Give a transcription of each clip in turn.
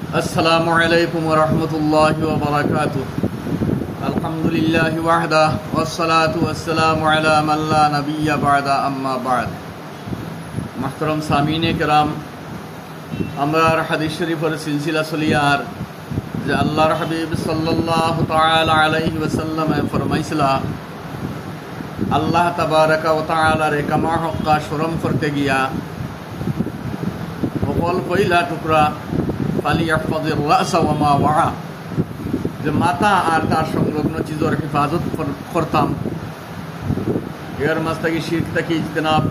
আসসালামু আলাইকুম ওয়া রাহমাতুল্লাহি ওয়া বারাকাতুহু। আলহামদুলিল্লাহি ওয়াহদাহু ওয়াসসালাতু ওয়াসসালামু আলা মান লা নাবিয়্যা বা'দা, আম্মা বা'দ। মুহতারাম সামিনে কেরাম, আমরা হাদিস শরীফের সিলসিলা চলিয়ার যে আল্লাহর হাবিব সাল্লাল্লাহু তাআলা আলাইহি ওয়াসাল্লাম ফরমাইছিলা, আল্লাহ তাবারাকা ওয়া তাআলার কামা হক্কা শরম করতে গিয়া সকল কইলা টুকরা ফালিয়াহফাযির রাসা ওয়া মা ওয়া, যে মাথা আর তার সংলগ্ন চিজের হেফাজত করতাম। এর মাঝ থাকি শিরক থাকি ইজতিনাব,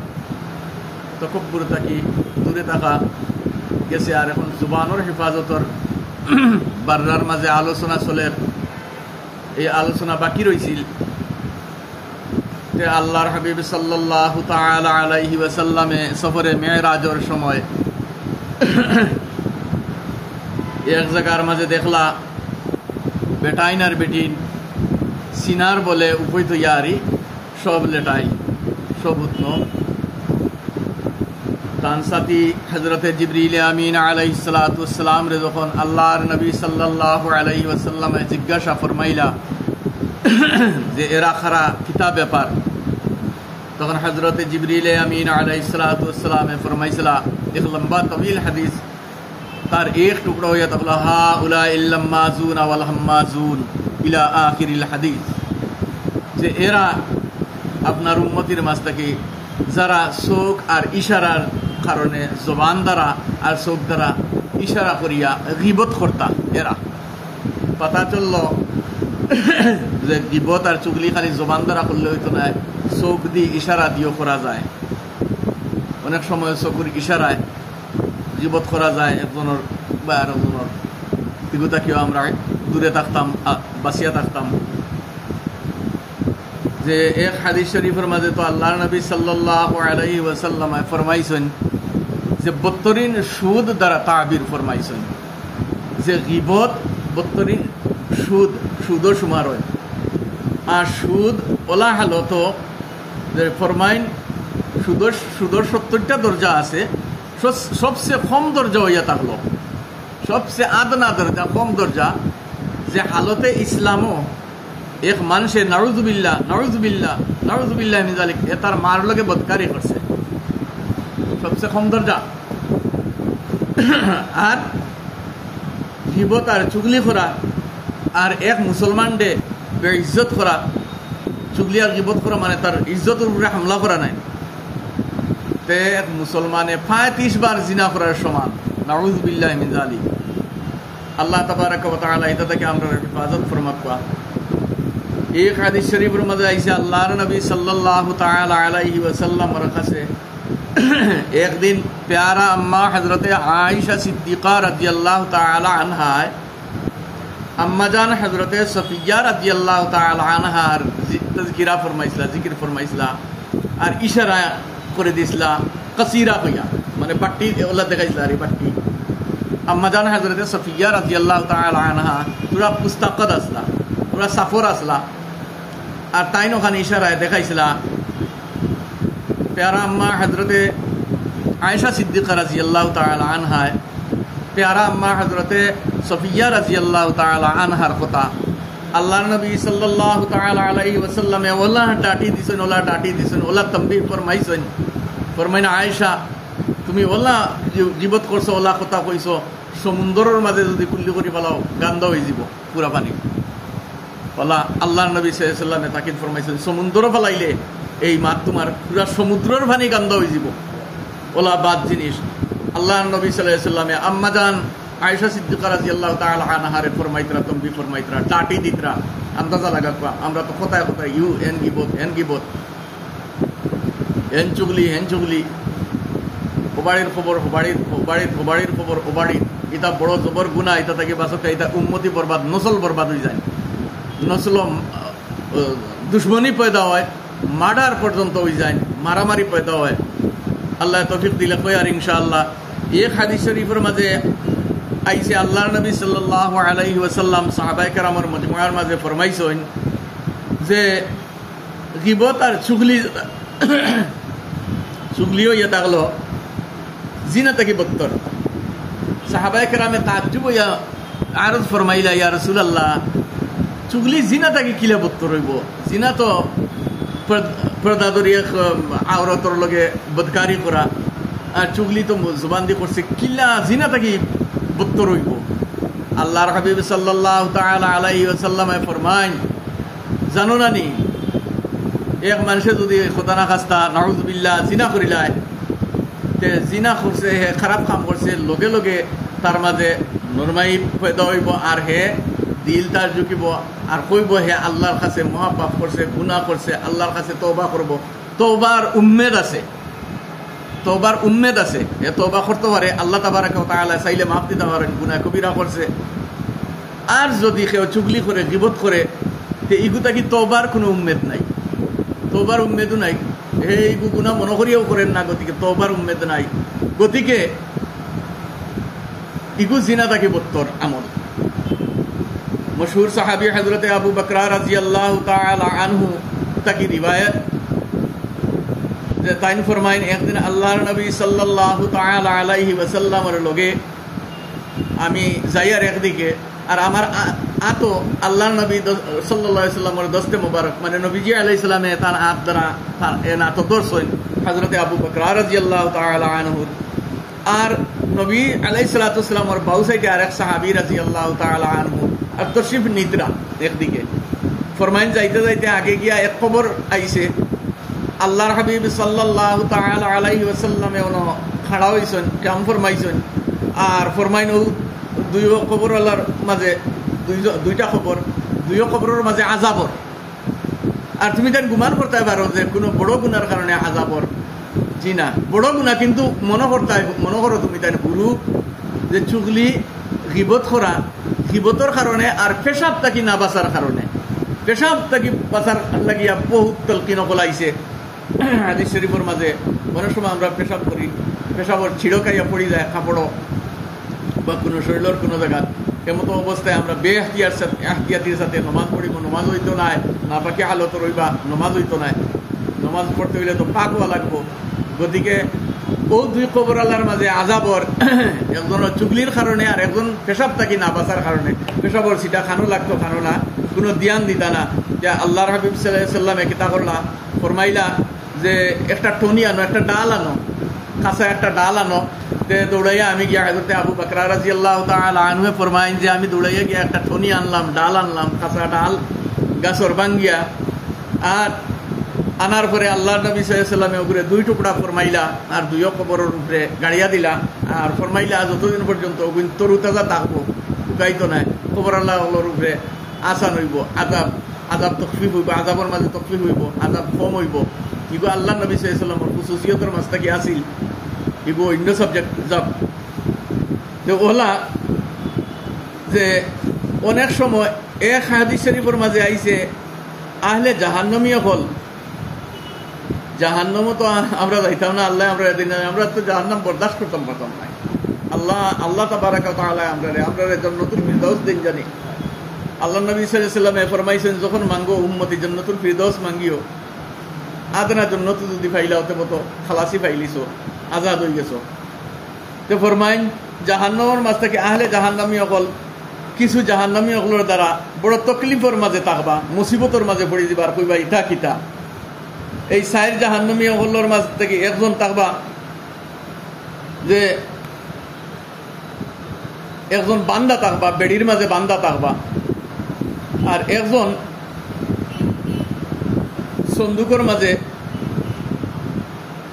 তকব্বুর থাকি দূরে থাকা গেছে। আর এখন জুবানের হেফাজতর বার্রার মাঝে আলোচনা চলে, এই আলোচনা বাকি রয়েছিল। আল্লাহর হাবিব সাল্লাল্লাহু তাআলা আলাইহি ওয়াসাল্লামে সফরে মেরাজের সময় এক জায়গার মাঝে দেখলা বেটাইন আর বেটিন সিনার বলে উপৈত ইয়ারি সব লেটাই সব উৎন তান সাথী হজরতে জিবরিল আমিন আলাইহিস সালাতু ওয়াস সালাম রে যখন আল্লাহর নবী সাল্লাল্লাহু আলাইহি ওয়াসাল্লামে জিজ্ঞাসা ফরমাইলা যে এরা খারা কিতাব ব্যাপার, তখন হজরতে জিবরিল আমিন আলাইহিস সালাতু ওয়াস সালামে ফরমাইছিলা এক লম্বা তবিল হাদিস, তার এক টুকরা হইয়া তখন হা উলা ইল্লাম্মাজুন ওয়াল হাম্মাজুন ইলা আখিরিল হাদিস, যে এরা আপনার উম্মতির মাঝ থেকে যারা চোখ আর ইশারার কারণে জবান দ্বারা আর চোখ দ্বারা ইশারা করিয়া গীবত করতা। এরা পাতা চলল যে গীবত আর চুগলি খালি জবান দ্বারা করলে হইতো না, চোখ দিয়ে ইশারা দিয়েও করা যায়। অনেক সময় চোখের ইশারায় গীবত করা যায় একজনের বা আর একজনের, এগুতা কেউ আমরা দূরে থাকতাম, বাঁচিয়া থাকতাম। যে এক হাদিস শরীফের মাঝে তো আল্লাহর নবী সাল্লাল্লাহু আলাইহি ওয়াসাল্লাম ফরমাইছেন যে 72 সুদ দ্বারা তাবির ফরমাইছেন, যে গীবত 72 সুদও সুমার হয়। আর সুদ ওলা হালত যে ফরমাইন সুদর 70টা দরজা আছে, সবচেয়ে কম দরজা হইয়া থাকলো, সবচেয়ে আদনা দরজা কম দরজা, যে হালতে ইসলামও এক মানুষের নাউজুবিল্লাহ নাউজুবিল্লাহ নাউজুবিল্লাহ মিন যালিক এ তার মার লগে বদকারি করছে, সবচেয়ে কম দরজা। আর গীবত আর চুগলি করা আর এক মুসলমান ডে বেইজ্জত করা, চুগলি আর গীবত করা মানে তার ইজ্জতের উপরে হামলা করা নাই, তে এক মুসলমানে 35 বার জিনা করার সমান। নাউজুবিল্লাহ মিন যালিক। আল্লাহ তাবারাকা ওয়া তাআলা এটা থেকে আমরা হেফাজত ফরমাক্কা। এক হাদিস শরীফের মধ্যে আইসা আল্লাহর নবী সাল্লাল্লাহু তাআলা আলাইহি ওয়াসাল্লামের কাছে একদিন প্যারা আম্মা হযরতে আয়েশা সিদ্দিকা রাদিয়াল্লাহু তাআলা আনহা, আম্মা জান হযরতে সফিয়া রাদিয়াল্লাহু তাআলা আনহার তাযকিরা ফরমাইছিলা, জিকির ফরমাইছিলা আর ইশারা করে দিছিলা কাসীরা কইয়া, মানে বাট্টি ওলা দেখাইছিলা রে বাট্টি। আম্মা জান হযরতে সফিয়া রাদিয়াল্লাহু তাআলা আনহা পুরা পুস্তাকদ আসলা, পুরা সাফর আসলা, আর তাইন ওখানে ইশারায় দেখাইছিলা প্যারা আম্মা হযরতে আয়েশা সিদ্দিকা রাদিয়াল্লাহু তাআলা আনহা প্যারা আম্মা হযরতে সফিয়া রাদিয়াল্লাহু তাআলা আনহার কথা আল্লাহর নবী সাল্লাল্লাহু তাআলা আলাইহি ওয়াসাল্লামে ওলা ডাটি দিছেন, ওলা তামবিহ ফরমাইছেন। ফরমাইন আয়েশা, তুমি ওলা গীবত করছো, ওলা কথা কইছো, সমুদ্রের মাঝে যদি কুল্লি করি পেলাও গান্ধ হয়ে যাব পুরা পানি। ওলা আল্লাহর নবী সাল্লাল্লাহু আলাইহি ওয়াসাল্লামে তাকিদ ফরমাইছেন, সমুদ্র ফেলাইলে এই মাত তোমার পুরা সমুদ্রের পানি গান্ধ হয়ে যাব, ওলা বাদ জিনিস। আল্লাহর নবী সাল্লাল্লাহু আলাইহি ওয়াসাল্লামে আম্মা জান আয়েশা সিদ্দিকা রাদিয়াল্লাহু তাআলা আনহারে ফরমাইতরা, তমবি ফরমাইতরা, টাটি দিতরা, আন্দাজা লাগাতরা। আমরা তো কোথায় কোথায় ইউ এন গিবত এন চুগলি ওবাড়ির খবর ওবাড়ির খবর ওবাড়ির, এটা বড় জবর গুনাহ। এটা থেকে বাঁচতে এটা উম্মতি বরবাদ, নসল বরবাদ হয়ে যায়, নসল দুশ্মনী পয়দা হয়, মার্ডার পর্যন্ত হয়ে যায়, মারামারি পয়দা হয়। আল্লাহ তৌফিক দিলে কই। আর ইনশাআল্লাহ এক হাদিস শরীফের মাঝে আইসে আল্লাহর নবী সাল্লাল্লাহু আলাইহি ওয়াসাল্লাম সাহাবায়ে কেরামের মজমুআর মাঝে ফরমাইছেন যে গীবত আর চুগলিও ইয়ে থাকলো জিনা থেকে বত্তর, সাহাবায়ে কেরামে তাজ্জুব হইয়া আরজ ফরমাইলা, ইয়া রাসূলুল্লাহ, চুগলি জিনা তাকে কিলা বত্তর হইব? জিনা তো পর্দাদরিয়া আওরতর লগে বদকারি করা, আর চুগলি তো জবান দিয়ে করছে, কিলা জিনা তাকে বত্তর হইব? আল্লাহর হাবিব সাল্লাল্লাহু তাআলা আলাইহি ওয়াসাল্লাম ফরমায়, জানো না নি, এক মানুষে যদি খোদা না খাস্তা নাউযুবিল্লাহ জিনা করিলায়, তে জিনা করছে, হে খারাপ কাম করছে, লগে লগে তার মাঝে নরমাই পয়দা হইব, আর হে দিল তার ঝুঁকিব, আর কইব হে আল্লাহর কাছে মহাপাপ করছে, গুনাহ করছে, আল্লাহর কাছে তওবা করব। তওবার উম্মেদ আছে, তওবার উম্মেদ আছে, এ তওবা করতে পারে, আল্লাহ তাবারাকা ওয়া তাআলা চাইলে মাফ দিতে পারেন, গুনাহ কবিরা করছে। আর যদি কেউ চুগলি করে, গীবত করে, তে ইগুতা কি তওবার কোনো উম্মেদ নাই, তওবার উম্মেদও নাই। এই গুনাহ মনে করিয়াও করেন না, গতিকে তওবার উম্মেদ নাই, গতিকে ইগু জিনা তাকে বত্তর আমল। মশহুর সাহাবী হযরত আবু বকর রাদিয়াল্লাহু তাআলা আনহু তাকি রিওয়ায়াত যে তাইন ফরমাইন, একদিন আল্লাহর নবী সাল্লাল্লাহু তাআলা আলাইহি ওয়াসাল্লামের লগে আমি যাইয়ার একদিকে, আর আমার আতো আল্লাহর নবী সাল্লাল্লাহু আলাইহি ওয়াসাল্লামের দস্তে মোবারক, মানে নবীজি আলাইহিস সালামে তার হাত দ্বারা তার এন আতো দর্শন হযরত আবু বকর রাদিয়াল্লাহু তাআলা আনহু, আর নবী আলাইহিস সালাতু ওয়াসসালামের বাউ সাইডে আরেক সাহাবী রাদিয়াল্লাহু তাআলা আনহু আর তশরিফ নিদ্রা একদিকে। ফরমাইন যাইতে যাইতে আগে গিয়া এক খবর আইছে, আল্লাহর হাবিব সাল্লাল্লাহু তাআলা আলাইহি ওয়াসাল্লামে ওনো খাড়া হইছেন, কাম ফরমাইছেন, আর ফরমাইন ও দুই খবর আল্লাহর মাঝে দুইটা খবর, দুই খবরের মাঝে আযাবর। আর তুমি তাই গুমান করতে পারো যে কোনো বড় গুনার কারণে আযাবর, জি না, বড় গুনাহ কিন্তু মনে করো তুমি তাই গুরু যে চুগলি গীবত করা, গীবতর কারণে আর পেশাব তাকি না বাঁচার কারণে, পেশাব তাকি বাঁচার লাগিয়া বহুত তলকিন বলাইছে হাদিস শরীফের মাঝে। অনেক সময় আমরা পেশাব করি, পেশাবর ছিড়কাইয়া পড়ি যায় কাপড় বা কোনো শরীরের কোনো জায়গা, এমতো অবস্থায় আমরা এহতিয়াতির সাথে নমাজ পড়িব, নমাজ হইতো নাই, না পাকি হালত রইবা, নমাজ হইতো নাই, নমাজ পড়তে হইলে তো পাক হওয়া লাগবো। গতিকে ও দুই খবর আল্লাহর মাঝে আযাবর, একজনের চুগলির কারণে আর একজন পেশাব তাকি না বাঁচার কারণে। পেশাবর সিটা খানো লাগতো, খানো না, কোনো ধ্যান দিতা না। যে আল্লাহর হাবিব সাল্লাল্লাহু আলাইহি ওয়াসাল্লাম কিতা করলা, ফরমাইলা যে একটা টনি আনো, একটা ডাল আনো, কাঁচা একটা ডাল আনো। তে দৌড়াইয়া আমি গিয়া হযরত আবু বকর রাদিয়াল্লাহু তাআলা আনহু ফরমাইন যে আমি দৌড়াইয়া গিয়া একটা টনি আনলাম, ডাল আনলাম, কাঁচা ডাল গাছর ভাঙ্গিয়া, আর আনার পরে আল্লাহর নবী সাল্লাল্লাহু আলাইহি ওয়াসাল্লামের উপরে দুই টুকরা ফরমাইলা, আর দুইও কবরের উপরে গাড়িয়া দিলা, আর ফরমাইলা যতদিন পর্যন্ত তরু তাজা থাকবো, শুকাইতো নাই, কবর আল্লাহর উপরে আসান হইব, আযাব তখফিফ হইব, আযাবের মাঝে তখফিফ হইব, আযাব কম হইব। ইগো আল্লাহর নবী সাল্লাল্লাহু আলাইহি ওয়াসাল্লামের খুসুসিয়তের মাঝ থেকে আসিল, ইগো অন্য সাবজেক্ট যাব। তো ওলা যে অনেক সময় এক হাদিস শরীফের মাঝে আইছে আহলে জাহান্নামীয় হল, জাহান্নামও তো আমরা যাইতাম না, আল্লাহ আমরা তো জাহান্নাম বরদাস্ত করতাম পারতাম না। আল্লাহ তাবারাকা ওয়া তাআলা আমরা জান্নাতুল ফিরদাউস দিন জানি। আল্লাহ নবী সাল্লাল্লাহু আলাইহি ওয়াসাল্লাম ফরমাইছেন, যখন মাঙ্গো উম্মতি জান্নাতুল ফিরদাউস মাঙ্গিও, আদনা জান্নাত যদি ফাইলা হতে মতো খালাসি ফাইলিছো, আজাদ হয়ে গেছো। তো ফরমাইন জাহান্নামের মাঝ থেকে আহলে জাহান্নামী অকল, কিছু জাহান্নামী অকলের দ্বারা বড় তকলিফের মাঝে থাকবা, মুসিবতের মাঝে পড়ে দিবার, কইবা ইটা কিতা। এই সাইর জাহান্নামী অকলের মাঝ থেকে একজন থাকবা যে একজন বান্দা থাকবা, বেড়ির মাঝে বান্দা থাকবা, আর একজন সন্দুকের মাঝে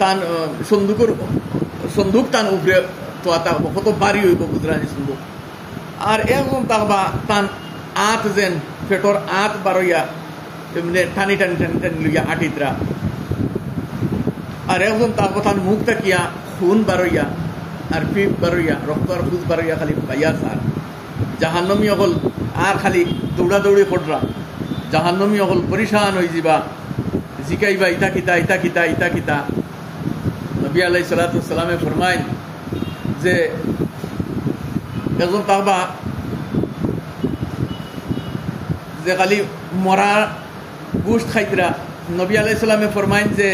তান সন্দুক টান উপরে তো কত বাড়ি হইব গুজরানি সন্দুক, আর একজন থাকবা তান আত যেন পেটর আত বারইয়া এমনি টানি টানি টানি টানি লইয়া আটিতরা, আর একজন থাকবো তান মুখ তাকিয়া খুন বারইয়া আর পিপ বারইয়া, রক্ত আর ফুজ বারইয়া খালি পাইয়া। আর জাহান্নামী হল আর খালি দৌড়াদৌড়ি কররা, জাহান্নামী হল পরিশান হয়ে যাবা, জিকাইবা ইতা কিতা ইতা কিতা ইতা কিতা। নবী আলাইহিস সালাতু ওয়াস সালামে ফরমাইন যে একজন তাহবা যে খালি মরা গোশত খাইতরা, নবী আলাইহিস সালামে ফরমাইন যে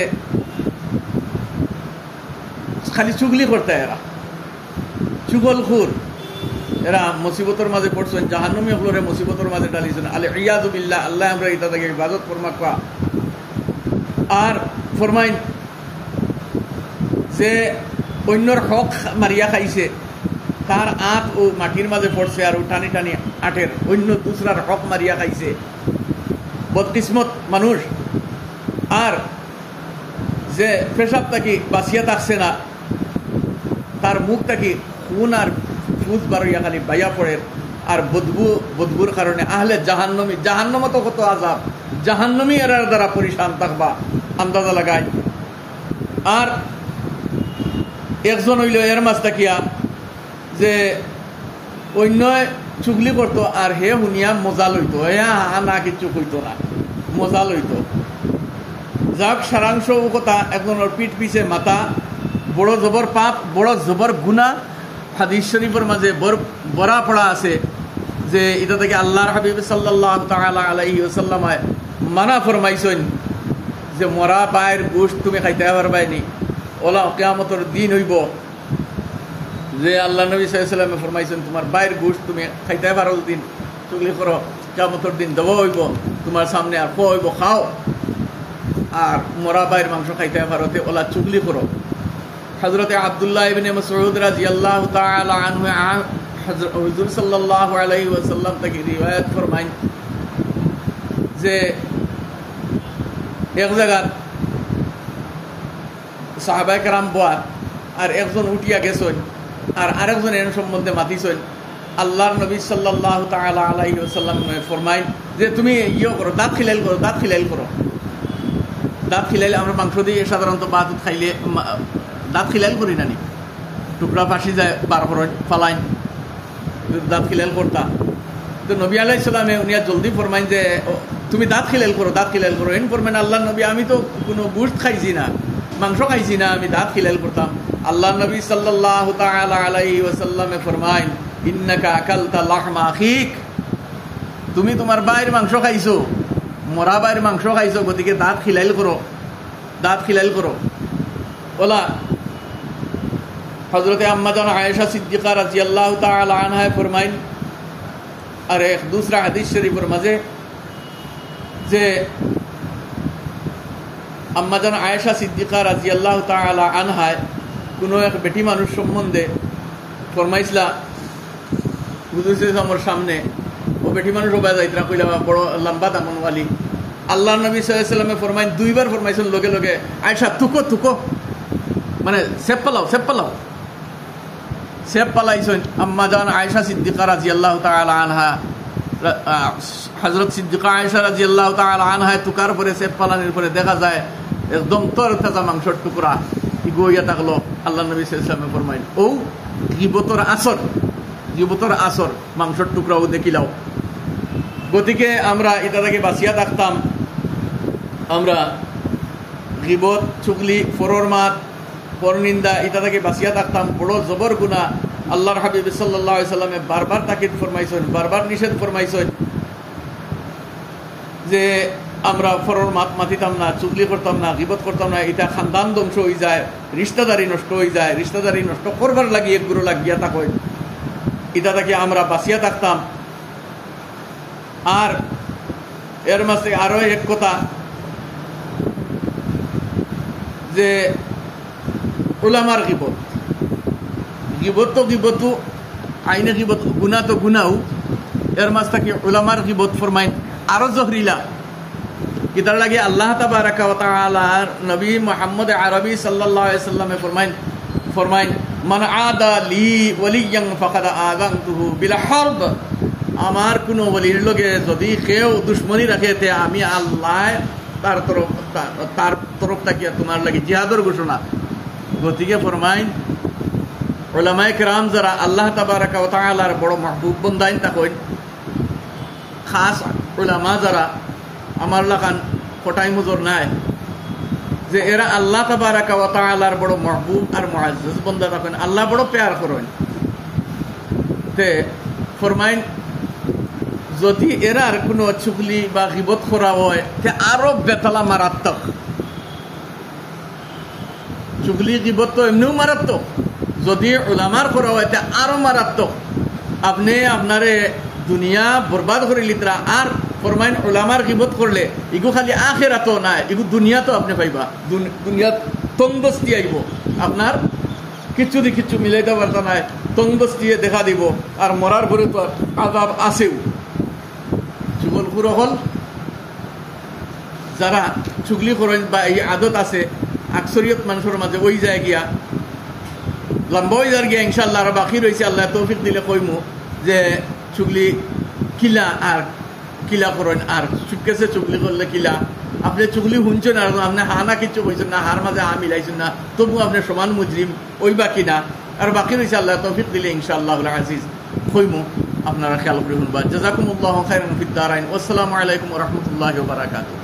খালি চুগলি করতে, এরা চুগলখোর, এরা মুসিবতের মাঝে পড়ছেন, জাহান্নামী হলরে মুসিবতের মাঝে ডালিছেন। আলে ইয়াদু বিল্লাহ, আল্লাহ আমরা এটা থেকে ইবাদত ফরমাকা। আর ফরমাইন যে অন্যর হক মারিয়া খাইছে, তার আঁত ও মাটির মাঝে পড়ছে আর ও টানি টানি আটের অন্য দুসরার হক মারিয়া খাইছে, বদকিসমত মানুষ। আর যে পেশাব তাকে বাঁচিয়া থাকছে না, তার মুখ তাকে খুন আর ফুজ বারইয়া খালি বাইয়া পড়ে, আর বদবুর কারণে আহলে জাহান্নমী, জাহান্নম তো কত আজাব, জাহান্নমী এরার দ্বারা পরিশান থাকবা আন্দাজা লাগায়। আর একজন হইল এর মাছ তাকিয়া যে অন্য চুগলি করতো, আর হে শুনিয়া মজা লইতো, না কিছু কইতো না, মজা লইতো। যাক সারাংশ কথা, একজনের পিঠ পিছে মাথা, বড় জবর পাপ, বড় জবর গুনাহ। হাদিস শরীফের মাঝে বড়া পড়া আছে যে এটা থেকে আল্লাহর হাবিব সাল্লাল্লাহু তাআলা আলাইহি ওয়াসাল্লাম মানা ফরমাইছেন যে মরা পায়ের গোশত তুমি খাইতে পারবাইনি। ওলা কিয়ামতের দিন হইব যে আল্লাহ নবী সাল্লাল্লাহু আলাইহি ওয়াসাল্লাম ফরমাইছেন তোমার পায়ের গোশত তুমি খাইতে পারো, দিন চুগলি করো, কিয়ামতের দিন দেব হইব তোমার সামনে, আর খো হইব খাও, আর মরা পায়ের মাংস খাইতে পারো, ওলা চুগলি করো। হযরতে আব্দুল্লাহ ইবনে মাসউদ রাদিয়াল্লাহু তাআলা আনহু হুজুর সাল্লাল্লাহু আলাইহি ওয়াসাল্লাম থেকে রিওয়ায়াত ফরমাইন যে এক জায়গায় সাহাবায়ে কেরাম বয়াত, আর একজন উঠিয়া গেছেন, আর আরেকজন এর সম্বন্ধে মাতিছেন। আল্লাহর নবী সাল্লাল্লাহু তাআলা আলাইহি ওয়াসাল্লাম ফরমাইন যে তুমি ইয়ে করো, দাঁত খিলাইল করো, দাঁত খিলাইল করো। দাঁত খিলাইলে আমরা মাংস দিয়ে সাধারণত ভাত খাইলে দাঁত খিলাইল করি নানি, টুকরা ফাঁসি যায় বার করে ফালাইন, দাঁত খিলাইল করতা। তো নবী আলাইহিস সালামে উনি জলদি ফরমাইন যে তুমি দাঁত খিলাইল করো, দাঁত খিলাইল করো। এন ফরমাইন আল্লাহ নবী আমি তো কোনো গোশত খাইছি না, মাংস খাইছি না, আমি দাঁত খিলাইল করতাম। আল্লাহ নবী সাল্লাল্লাহু তাআলা আলাইহি ওয়াসাল্লামে ফরমাইন ইন্নাকা আকালতা লাহমা আখিক, তুমি তোমার ভাইয়ের মাংস খাইছো, মরা ভাইয়ের মাংস খাইছো, গতিকে দাঁত খিলাইল করো, দাঁত খিলাইল করো। ওলা হযরতে আম্মা জান আয়েশা সিদ্দিকা রাদিয়াল্লাহু তাআলা আনহা ফরমাইন, আর এক दूसरा হাদিস শরীফের মাঝে যে আম্মা জান আয়েশা সিদ্দিকা রাদিয়াল্লাহু তাআলা আনহা কোনো এক বেটি মানুষ সম্বন্ধে ফরমাইছিলা হুজুর সাল্লাল্লাহু সামনে, ও বেটি মানুষ ওবা যাইতরা কইলা বড় লম্বা দামনওয়ালি। আল্লাহ নবী সাল্লাল্লাহু আলাইহি ওয়াসাল্লাম ফরমাইন, দুইবার ফরমাইছেন লগে লগে, আয়েশা তুকো তুকো, মানে সেপ পালাও, সেপ পালাও, সেপ পালাইছেন। আম্মা জান আয়েশা সিদ্দিকা রাদিয়াল্লাহু তাআলা আনহা, হযরত সিদ্দিকা আয়েশা রাদিয়াল্লাহু তাআলা আনহা তুকার পরে সেপ পালানোর পরে দেখা যায় একদম তরতাজা মাংসের টুকরা ইগোইয়া থাকলো। আল্লাহ নবী সাল্লাল্লাহু আলাইহি ওয়াসাল্লাম ফরমাইন, ও গীবতর আসর, গীবতর আসর, মাংসের টুকরাও দেখিলাও। গতিকে আমরা এটা থেকে বাঁচিয়া থাকতাম, আমরা গীবত, চুগলি, ফরর মাত, পরনিন্দা এটা থেকে বাঁচিয়া থাকতাম। বড় জবর গুনাহ। আল্লাহর হাবিব সাল্লাল্লাহু আলাইহি ওয়াসাল্লামে বারবার তাকিদ ফরমাইছেন, বারবার নিষেধ ফরমাইছেন যে আমরা ফরর মাত মাতিতাম না, চুগলি করতাম না, গীবত করতাম না, এটা খানদান ধ্বংস হয়ে যায়, রিশতাদারি নষ্ট হয়ে যায়, রিশতাদারি নষ্ট করবার লাগিয়ে গুরু লাগিয়া থাকই, এটা থেকে আমরা বাঁচিয়া থাকতাম। আর এর মাঝে আরো এক কথা যে উলামার গীবত, গীবত তো গীবতু, আইনে গীবত, গুনাহ তো গুনাও। এর মাঝ থেকে উলামার গীবত ফরমাইন আরো জহরিলা। কিতার লাগে আল্লাহ তাবারাকা ওয়া তাআলার নবী মুহাম্মদ আরবি সাল্লাল্লাহু আলাইহি ওয়াসাল্লামে ফরমাইন মান আদা লি ওয়ালিয়ান ফাকাদ আযানতুহু বিল হারব, আমার কোনো ওলির লগে যদি কেউ দুশমনী রাখে তে আমি আল্লাহ তার তরফ থেকে তোমার লাগে জিহাদের ঘোষণা। গতিকে ফরমাইন উলামায়ে কেরাম যারা আল্লাহ তাবারাকা ওয়া তাআলার বড় মাহবুব বান্দাইন তাকইন, খাস উলামা যারা আমার লাগান ফটাই মুজর নাই, যে এরা আল্লাহ তাবারাকা ওয়া তাআলার বড় মাহবুব আর মুআজ্জাজ বান্দা তাকইন, আল্লাহ বড় প্যার করেন। তে ফরমাইন যদি এরার কোনো চুগলি বা গীবত করা হয় তে আরো বেতলা মারাত্মক। চুগলি গীবত তো এমনিও মারাত্মক, যদি উলামার করা হয় তে আরো মারাত্মক। আপনি আপনারে দুনিয়া বরবাদ করে লিতরা আর ফরমাইন উলামার গিবত করলে ইগু খালি আখিরাত না ইগু দুনিয়া তো আপনি পাইবা দুনিয়া তংবস্তি আইব আপনার কিচ্ছু দি কিচ্ছু মিলাইতে পারত নাই তংবস্তি দেখা দিব আর মরার পরে তো আযাব আছেও চুগলখুর হল যারা চুগলি করেন বা এই আদত আছে আকসরিয়ত মানুষের মাঝে ওই যায় গিয়া লম্বা হয়ে যার গিয়া ইনশাল্লাহ আর বাকি রয়েছে আল্লাহ তৌফিক দিলে কইমু যে চুগলি কিলা আর কিলা করেন আর চুপকেছে চুগলি করলে কিলা আপনি চুগলি শুনছেন আর আপনি হানা কিচ্ছু কইছেন না হার মাঝে হা মিলাইছেন না তবু আপনি সমান মুজরিম ওই বা কিনা আর বাকি রয়েছে আল্লাহ তৌফিক দিলে ইনশাআল্লাহ আজিজ কইমু আপনারা খেয়াল করে শুনবা জাযাকুমুল্লাহু খাইরান ফিদ দারাইন। আসসালামু আলাইকুম ওয়া রাহমাতুল্লাহি ওয়া বারাকাতুহু।